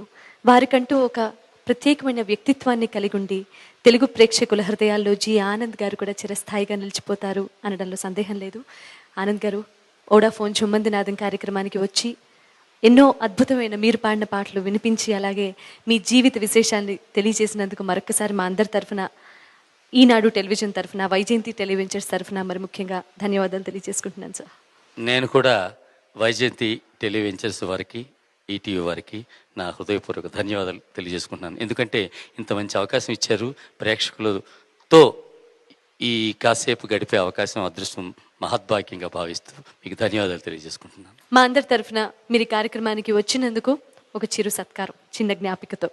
వారికంటూ ఒక ప్రత్యేకమైన వ్యక్తిత్వాన్ని కలిగి ఉండి తెలుగు ప్రేక్షకుల హృదయాల్లో జి ఆనంద్ గారు కూడా చిరస్థాయిగా నిలిచిపోతారు అనడంలో సందేహం లేదు. ఆనంద్ గారు ఓడాఫోన్ చుమ్మందినాదం కార్యక్రమానికి వచ్చి ఎన్నో అద్భుతమైన మీరు పాడిన పాటలు వినిపించి, అలాగే మీ జీవిత విశేషాన్ని తెలియజేసినందుకు మరొకసారి మా అందరి తరఫున, ఈనాడు టెలివిజన్ తరఫున, వైజయంతి టెలివెంచర్స్ తరఫున మరి ముఖ్యంగా ధన్యవాదాలు తెలియజేసుకుంటున్నాను సార్. నేను కూడా వైజయంతి టెలివెంచర్స్ వారికి, ఈటీవీ వారికి నా హృదయపూర్వక ధన్యవాదాలు తెలియజేసుకుంటున్నాను. ఎందుకంటే ఇంత మంచి అవకాశం ఇచ్చారు. ప్రేక్షకులతో ఈ కాసేపు గడిపే అవకాశం, అదృష్టం మహద్భాగ్యంగా భావిస్తూ మీకు ధన్యవాదాలు తెలియజేసుకుంటున్నాను. మా అందరి తరఫున మీరు ఈ కార్యక్రమానికి వచ్చినందుకు ఒక చిరు సత్కారం చిన్న జ్ఞాపికతో.